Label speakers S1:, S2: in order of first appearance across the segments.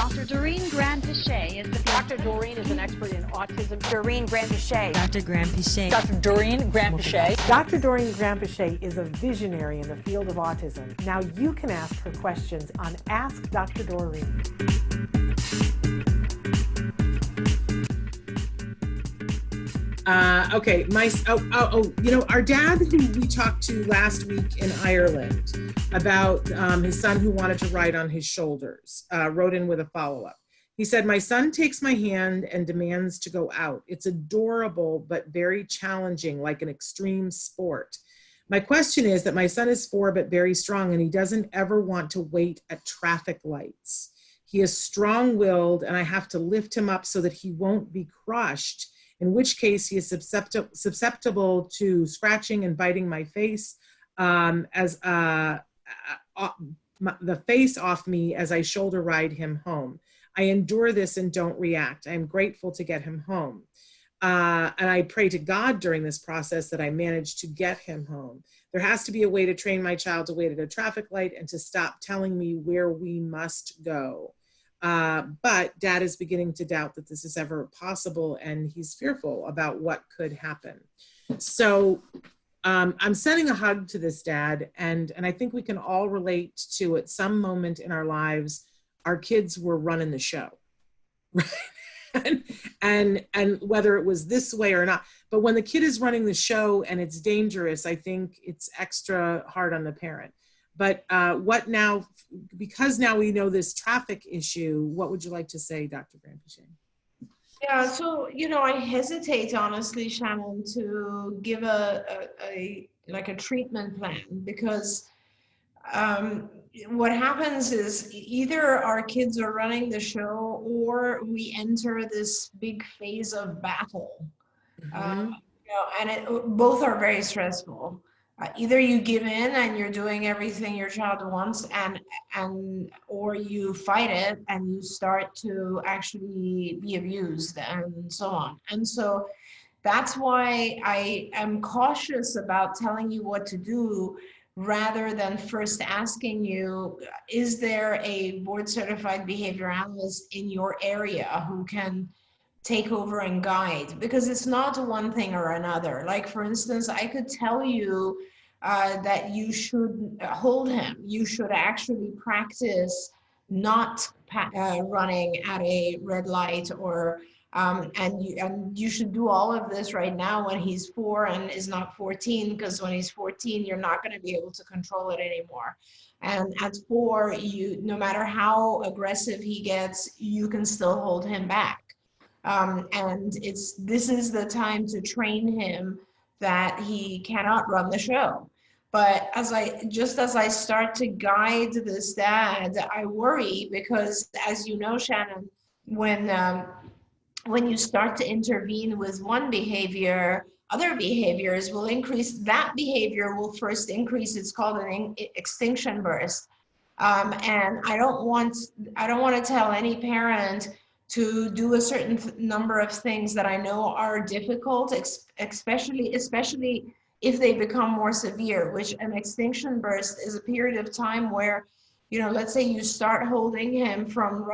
S1: Dr. Doreen Grand-Pichet is the
S2: Dr. Doreen is an expert in autism.
S3: Doreen Grand-Pichet.
S4: Dr. Grand-Pichet.
S2: Dr. Doreen Grand-Pichet.
S5: Dr. Doreen Grand-Pichet is a visionary in the field of autism. Now you can ask her questions on Ask Dr. Doreen.
S6: Okay, our dad who we talked to last week in Ireland about his son who wanted to ride on his shoulders, wrote in with a follow-up. He said, my son takes my hand and demands to go out. It's adorable, but very challenging, like an extreme sport. My question is that my son is 4, but very strong, and he doesn't ever want to wait at traffic lights. He is strong-willed, and I have to lift him up so that he won't be crushed, in which case he is susceptible to scratching and biting my face, the face off me as I shoulder ride him home. I endure this and don't react. I am grateful to get him home. And I pray to God during this process that I manage to get him home. There has to be a way to train my child to wait at a traffic light and to stop telling me where we must go. But Dad is beginning to doubt that this is ever possible, and he's fearful about what could happen. So I'm sending a hug to this dad, and I think we can all relate to, at some moment in our lives, our kids were running the show, right? and whether it was this way or not, but when the kid is running the show and it's dangerous, I think it's extra hard on the parent. But what now, because now we know this traffic issue, what would you like to say, Dr. Grand-Pichet?
S7: Yeah, so, I hesitate, honestly, Shannon, to give a treatment plan, because what happens is either our kids are running the show or we enter this big phase of battle. And both are very stressful. Either you give in and you're doing everything your child wants, or you fight it and you start to actually be abused and so on. And so that's why I am cautious about telling you what to do, rather than first asking you, is there a board certified behavior analyst in your area who can take over and guide? Because it's not one thing or another. Like, for instance, I could tell you that you should hold him. You should actually practice not running at a red light, or and you should do all of this right now when he's 4 and is not 14, because when he's 14, you're not going to be able to control it anymore. And at 4, no matter how aggressive he gets, you can still hold him back. And this is the time to train him that he cannot run the show. But as I start to guide this dad, I worry, because, as you know, Shannon, when you start to intervene with one behavior, other behaviors will increase. That behavior will first increase. It's called an extinction burst. And I don't want to tell any parent to do a certain number of things that I know are difficult, especially if they become more severe, which an extinction burst is a period of time where, let's say you start holding him from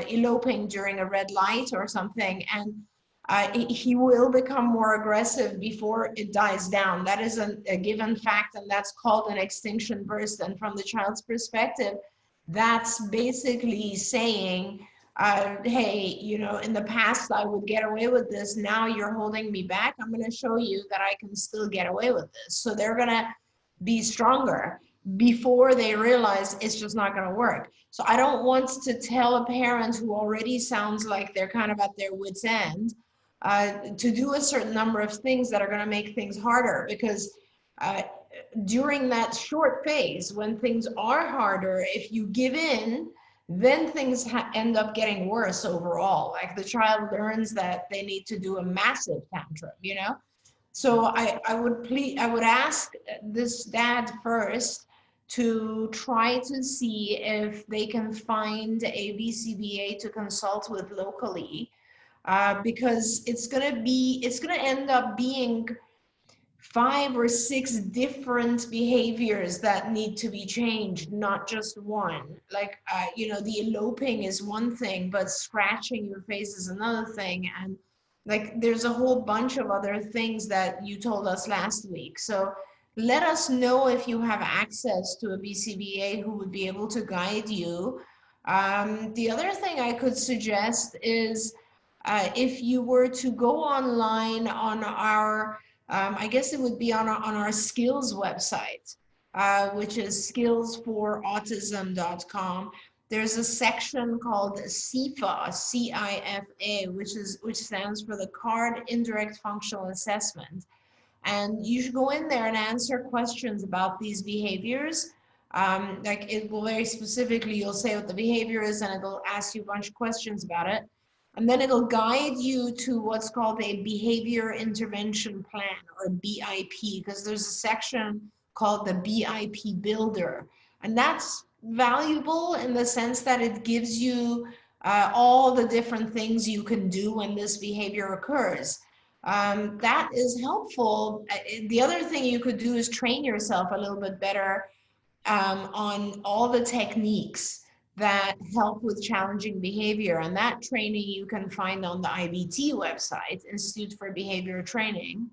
S7: eloping during a red light or something, and he will become more aggressive before it dies down. That is a given fact, and that's called an extinction burst. And from the child's perspective, that's basically saying, hey, in the past I would get away with this. Now you're holding me back. I'm going to show you that I can still get away with this. So they're going to be stronger before they realize it's just not going to work. So I don't want to tell a parent who already sounds like they're kind of at their wit's end to do a certain number of things that are going to make things harder, because during that short phase when things are harder, if you give in, then things end up getting worse overall. Like, the child learns that they need to do a massive tantrum, So I would ask this dad first to try to see if they can find a BCBA to consult with locally, because it's gonna end up being 5 or 6 different behaviors that need to be changed, not just one. Like, the eloping is one thing, but scratching your face is another thing. And like, there's a whole bunch of other things that you told us last week. So let us know if you have access to a BCBA who would be able to guide you. The other thing I could suggest is if you were to go online on our, I guess it would be on our skills website, which is skillsforautism.com. There's a section called CIFA, C-I-F-A, which stands for the Card Indirect Functional Assessment. And you should go in there and answer questions about these behaviors. Like, it will very specifically, you'll say what the behavior is, and it'll ask you a bunch of questions about it. And then it'll guide you to what's called a behavior intervention plan, or BIP, because there's a section called the BIP builder. And that's valuable in the sense that it gives you all the different things you can do when this behavior occurs. That is helpful. The other thing you could do is train yourself a little bit better on all the techniques that help with challenging behavior. And that training you can find on the IBT website, Institute for Behavior Training.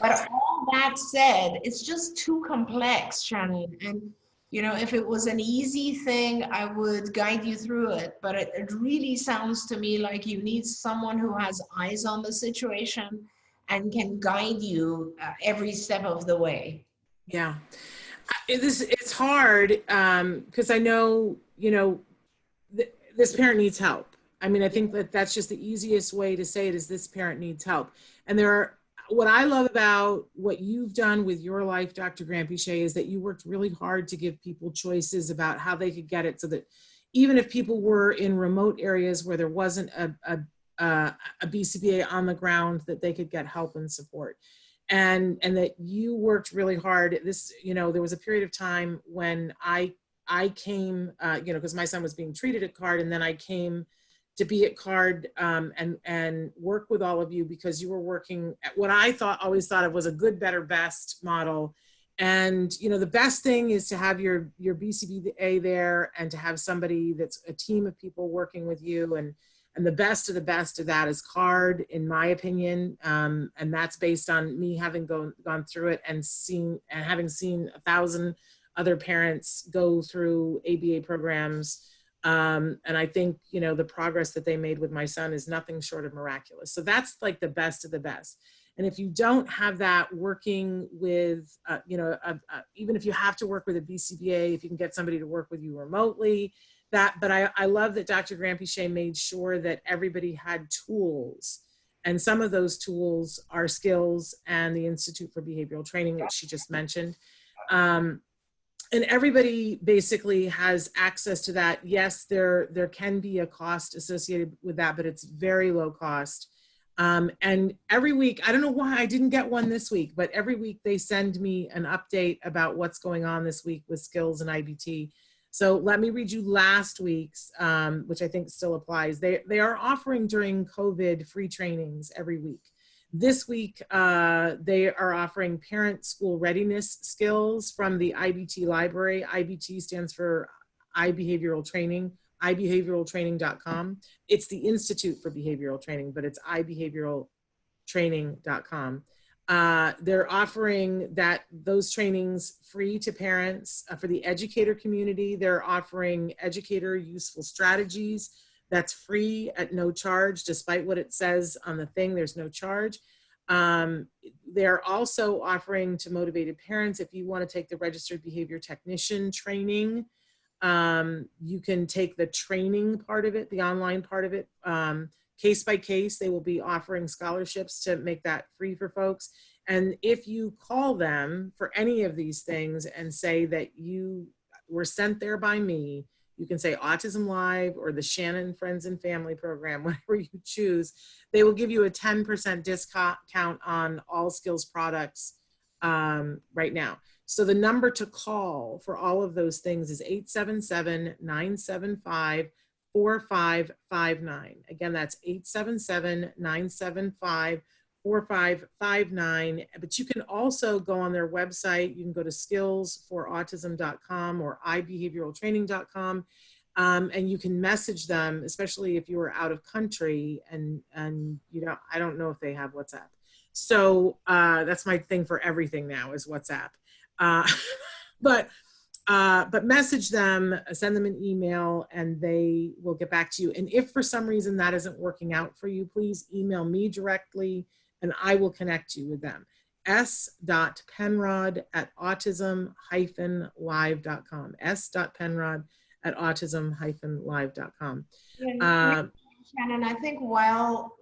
S7: But all that said, it's just too complex, Shannon. And if it was an easy thing, I would guide you through it. But it really sounds to me like you need someone who has eyes on the situation and can guide you every step of the way.
S6: Yeah. It's hard because I know, this parent needs help. I mean, I think that that's just the easiest way to say it, is this parent needs help. And what I love about what you've done with your life, Dr. Granpeesheh, is that you worked really hard to give people choices about how they could get it, so that even if people were in remote areas where there wasn't a BCBA on the ground, that they could get help and support. And that you worked really hard. There was a period of time when I came, because my son was being treated at CARD, and then I came to be at CARD and work with all of you, because you were working at what I always thought of was a good, better, best model. And the best thing is to have your BCBA there, and to have somebody that's a team of people working with you. And the best of that is CARD, in my opinion. And that's based on me having gone through it and having seen 1,000 other parents go through ABA programs. And I think, the progress that they made with my son is nothing short of miraculous. So that's like the best of the best. And if you don't have that working with, even if you have to work with a BCBA, if you can get somebody to work with you remotely, but I love that Dr. Granpeesheh made sure that everybody had tools. And some of those tools are skills and the Institute for Behavioral Training, which she just mentioned. And everybody basically has access to that. Yes, there can be a cost associated with that, but it's very low cost. And every week, I don't know why I didn't get one this week, but every week they send me an update about what's going on this week with skills and IBT. So let me read you last week's, which I think still applies. They are offering during COVID free trainings every week. This week, they are offering parent school readiness skills from the IBT library. IBT stands for iBehavioral Training, ibehavioraltraining.com. It's the Institute for Behavioral Training, but it's ibehavioraltraining.com. They're offering those trainings free to parents. For the educator community, they're offering educator useful strategies. That's free at no charge, despite what it says on the thing, there's no charge. They're also offering to motivated parents, if you want to take the registered behavior technician training, you can take the training part of it, the online part of it, case by case. They will be offering scholarships to make that free for folks. And if you call them for any of these things and say that you were sent there by me, you can say Autism-Live or the Shannon Friends and Family Program, whatever you choose. They will give you a 10% discount on all skills products right now. So the number to call for all of those things is 877-975-4559. Again, that's 877-975-4559. 4559. But you can also go on their website. You can go to skillsforautism.com or ibehavioraltraining.com. And you can message them, especially if you are out of country and you know, I don't know if they have WhatsApp. So that's my thing for everything now is WhatsApp. But message them, send them an email, and they will get back to you. And if for some reason that isn't working out for you, please email me directly and I will connect you with them. s.penrod@autism-live.com. s.penrod@autism-live.com.
S7: Shannon, I think while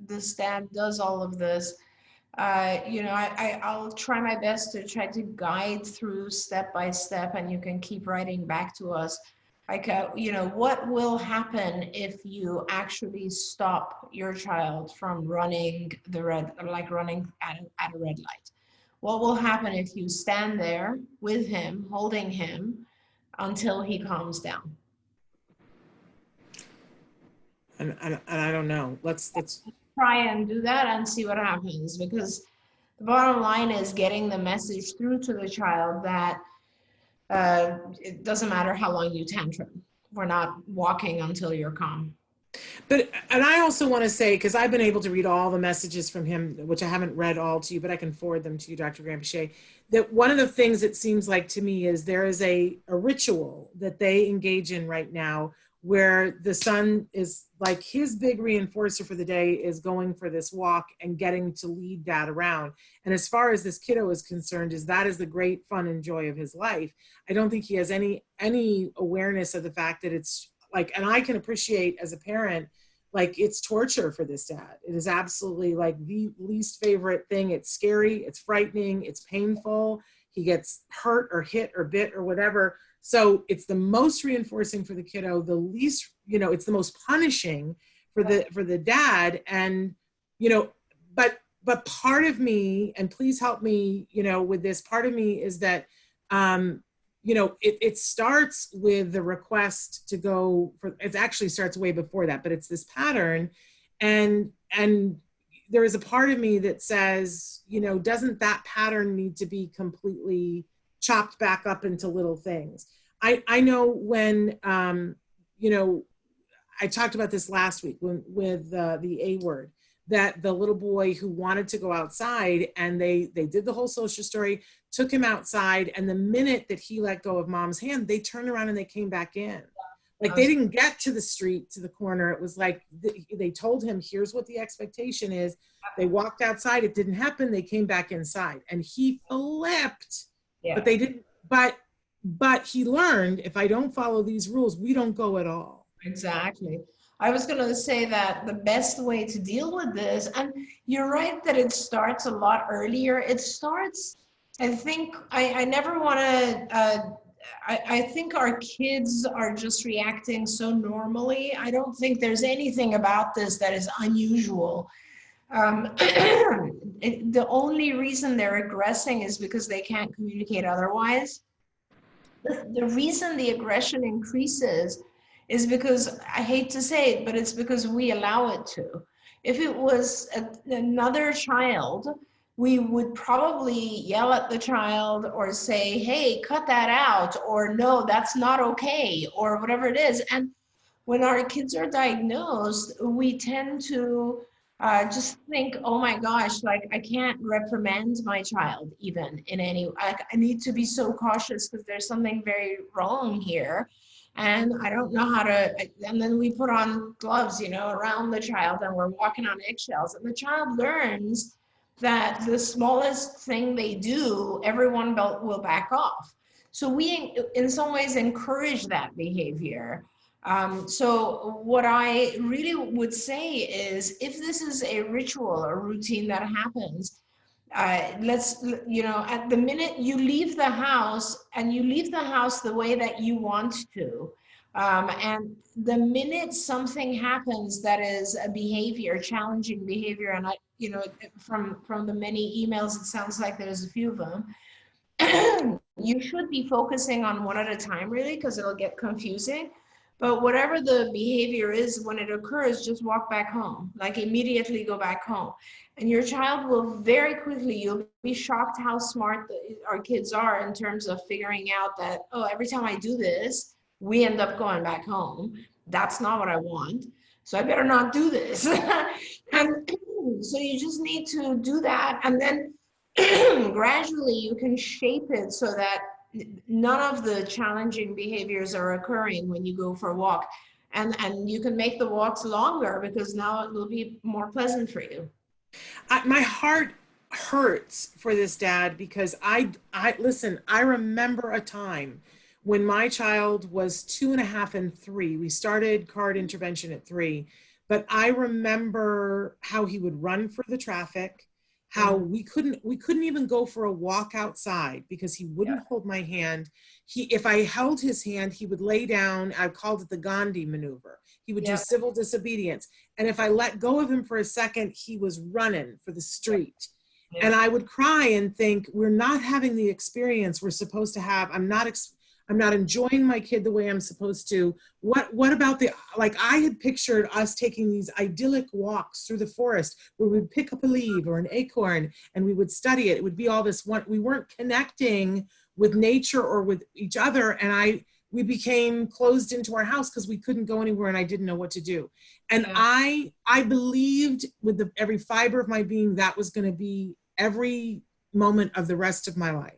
S7: the staff does all of this, you know, I'll try my best to try to guide through step by step, and you can keep writing back to us. Like, you know, what will happen if you actually stop your child from running running at a red light? What will happen if you stand there with him, holding him until he calms down?
S6: And I don't know. Let's
S7: try and do that and see what happens, because the bottom line is getting the message through to the child that it doesn't matter how long you tantrum. We're not walking until you're calm.
S6: But, and I also want to say, because I've been able to read all the messages from him, which I haven't read all to you, but I can forward them to you, Dr. Grandpichet, that one of the things it seems like to me is there is a ritual that they engage in right now where the son is like, his big reinforcer for the day is going for this walk and getting to lead that around. And as far as this kiddo is concerned, that is the great fun and joy of his life. I don't think he has any awareness of the fact that it's like, and I can appreciate as a parent, like, it's torture for this dad. It is absolutely like the least favorite thing. It's scary, it's frightening, it's painful. He gets hurt or hit or bit or whatever. So it's the most reinforcing for the kiddo, the least, you know, it's the most punishing for the dad. And, you know, but part of me, and please help me, you know, with this, part of me is that, you know, it starts with the request to go for, it actually starts way before that, but it's this pattern. And there is a part of me that says, you know, doesn't that pattern need to be completely chopped back up into little things? I know when, you know, I talked about this last week with the A word, that the little boy who wanted to go outside, and they did the whole social story, took him outside, and the minute that he let go of mom's hand, they turned around and they came back in. Like, they didn't get to the street, to the corner. It was like, they told him, here's what the expectation is. They walked outside, it didn't happen, they came back inside, and he flipped. Yeah. But they didn't, but he learned, if I don't follow these rules, we don't go at all.
S7: Exactly. I was going to say that the best way to deal with this, and you're right that it starts a lot earlier. It starts, I think, I never want to, I think our kids are just reacting so normally. I don't think there's anything about this that is unusual. The only reason they're aggressing is because they can't communicate otherwise. The reason the aggression increases is because, I hate to say it, but it's because we allow it to. If it was another child, we would probably yell at the child or say, hey, cut that out, or no, that's not okay, or whatever it is. And when our kids are diagnosed, we tend to just think, oh my gosh, like, I can't reprimand my child even in any, I need to be so cautious because there's something very wrong here. And I don't know how to, and then we put on gloves, you know, around the child, and we're walking on eggshells, and the child learns that the smallest thing they do, everyone will back off. So we, in some ways, encourage that behavior. So what I really would say is, if this is a ritual or routine that happens, let's, you know, at the minute you leave the house, and you leave the house the way that you want to, and the minute something happens that is a behavior, challenging behavior, and I, you know, from the many emails, it sounds like there's a few of them, you should be focusing on one at a time, really, because it'll get confusing. But whatever the behavior is, when it occurs, just walk back home, like immediately go back home. And your child will very quickly, you'll be shocked how smart our kids are in terms of figuring out that, oh, every time I do this, we end up going back home. That's not what I want. So I better not do this. And so you just need to do that. And then gradually you can shape it so that none of the challenging behaviors are occurring when you go for a walk. And you can make the walks longer because now it will be more pleasant for you.
S6: My heart hurts for this dad because I listen, I remember a time when my child was 2.5 and 3. We started card intervention at 3, but I remember how he would run for the traffic, how we couldn't even go for a walk outside because he wouldn't hold my hand. If I held his hand, he would lay down. I called it the Gandhi maneuver. He would do civil disobedience. And if I let go of him for a second, he was running for the street. And I would cry and think, we're not having the experience we're supposed to have. I'm not enjoying my kid the way I'm supposed to. What about like I had pictured us taking these idyllic walks through the forest where we'd pick up a leaf or an acorn and we would study it. It would be all this one. We weren't connecting with nature or with each other. And we became closed into our house because we couldn't go anywhere and I didn't know what to do. And I believed with every fiber of my being that was going to be every moment of the rest of my life.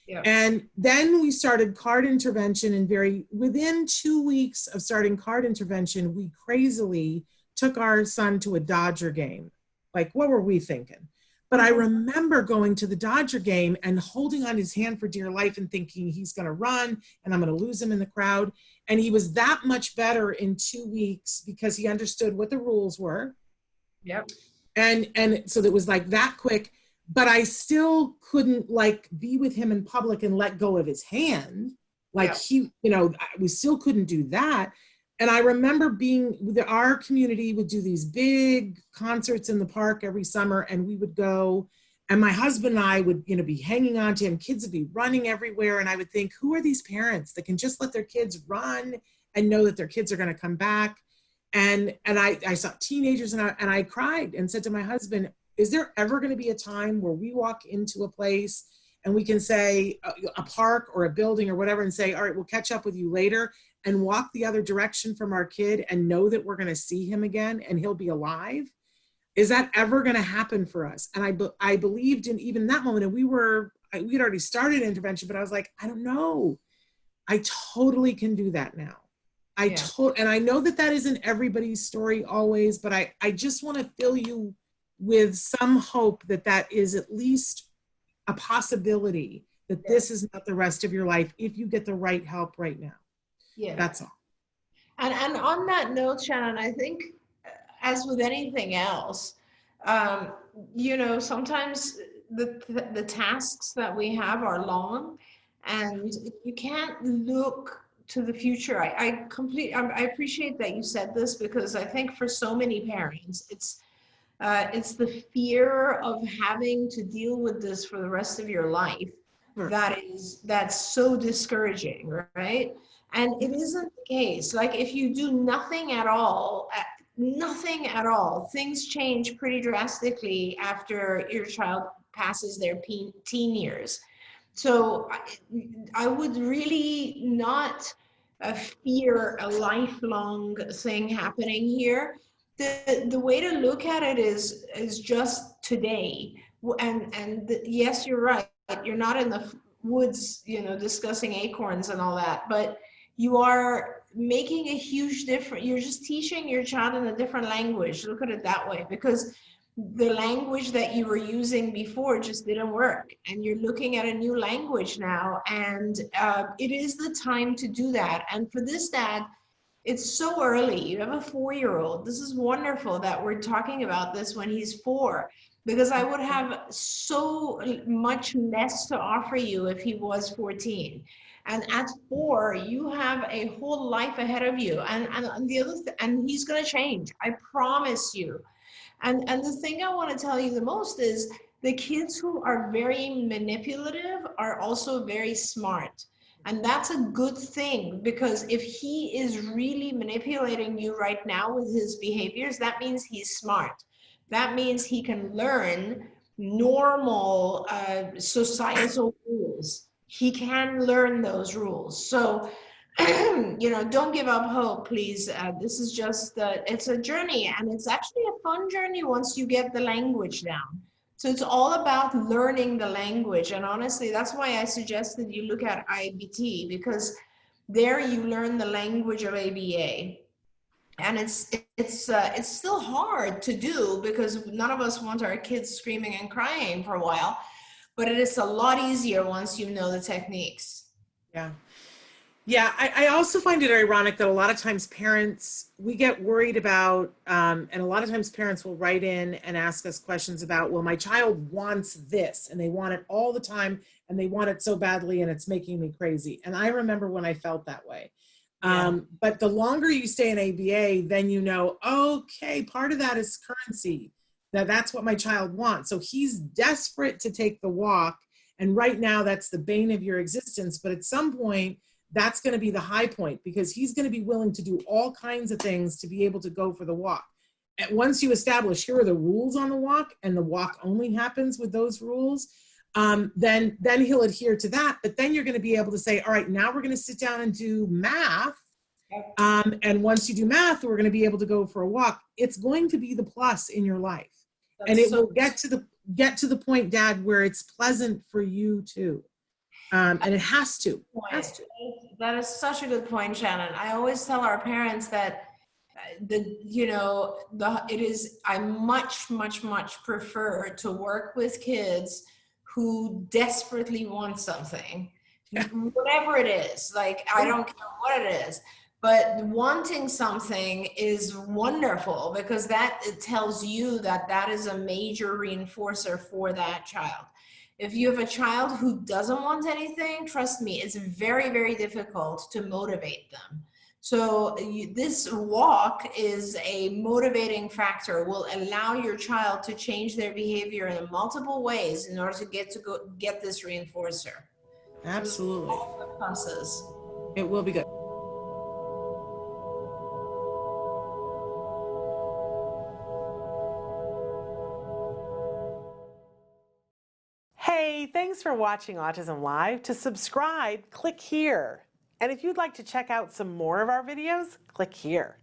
S6: Yeah. And then we started card intervention, and within 2 weeks of starting card intervention, we crazily took our son to a Dodger game. Like, what were we thinking? But I remember going to the Dodger game and holding on his hand for dear life and thinking he's going to run and I'm going to lose him in the crowd. And he was that much better in 2 weeks because he understood what the rules were. Yep. And so it was like that quick. But I still couldn't like be with him in public and let go of his hand. Like we still couldn't do that. And I remember our community would do these big concerts in the park every summer, and we would go, and my husband and I would, be hanging on to him. Kids would be running everywhere. And I would think, who are these parents that can just let their kids run and know that their kids are going to come back? And I saw teenagers and I cried and said to my husband, is there ever going to be a time where we walk into a place and we can say a park or a building or whatever and say, all right, we'll catch up with you later, and walk the other direction from our kid and know that we're going to see him again and he'll be alive? Is that ever going to happen for us? And I believed in even that moment, and we had already started intervention, but I was like, I don't know. I totally can do that now. And I know that isn't everybody's story always, but I just want to fill you with some hope that is at least a possibility that this is not the rest of your life if you get the right help right now. Yeah. That's all.
S7: And on that note, Shannon, I think as with anything else, sometimes the tasks that we have are long, and you can't look to the future. I appreciate that you said this, because I think for so many parents, it's the fear of having to deal with this for the rest of your life that's so discouraging, right? And it isn't the case. Like, if you do nothing at all, things change pretty drastically after your child passes their teen years. So I would really not fear a lifelong thing happening here. The way to look at it is just today. And yes, you're right. You're not in the woods, discussing acorns and all that, but you are making a huge difference. You're just teaching your child in a different language. Look at it that way, because the language that you were using before just didn't work, and you're looking at a new language now, and it is the time to do that. And for this dad, it's so early. You have a 4-year-old. This is wonderful that we're talking about this when he's 4, because I would have so much less to offer you if he was 14. And at 4, you have a whole life ahead of you. And the other and he's going to change. I promise you. And the thing I want to tell you the most is the kids who are very manipulative are also very smart. And that's a good thing, because if he is really manipulating you right now with his behaviors, that means he's smart. That means he can learn normal societal rules. He can learn those rules. So, don't give up hope, please. This is just, it's a journey, and it's actually a fun journey once you get the language down. So it's all about learning the language. And honestly, that's why I suggested you look at IBT, because there you learn the language of ABA. And it's still hard to do, because none of us want our kids screaming and crying for a while, but it is a lot easier once you know the techniques.
S6: Yeah. Yeah, I also find it ironic that a lot of times parents, we get worried about, and a lot of times parents will write in and ask us questions about, well, my child wants this and they want it all the time and they want it so badly and it's making me crazy. And I remember when I felt that way.
S7: Yeah.
S6: But the longer you stay in ABA, then you know, okay, part of that is currency. That's what my child wants. So he's desperate to take the walk. And right now that's the bane of your existence. But at some point, that's going to be the high point, because he's going to be willing to do all kinds of things to be able to go for the walk. And once you establish here are the rules on the walk, and the walk only happens with those rules, then he'll adhere to that. But then you're going to be able to say, all right, now we're going to sit down and do math. And once you do math, we're going to be able to go for a walk. It's going to be the plus in your life. And it will get to the point, Dad, where it's pleasant for you too. And it has to.
S7: That is such a good point, Shannon. I always tell our parents that I much prefer to work with kids who desperately want something, whatever it is. Like, I don't care what it is, but wanting something is wonderful, because it tells you that is a major reinforcer for that child. If you have a child who doesn't want anything, trust me, it's very, very difficult to motivate them. So this walk is a motivating factor, will allow your child to change their behavior in multiple ways in order to get this reinforcer.
S6: Absolutely.
S7: Process.
S6: It will be good.
S5: Hey, thanks for watching Autism Live. To subscribe, click here. And if you'd like to check out some more of our videos, click here.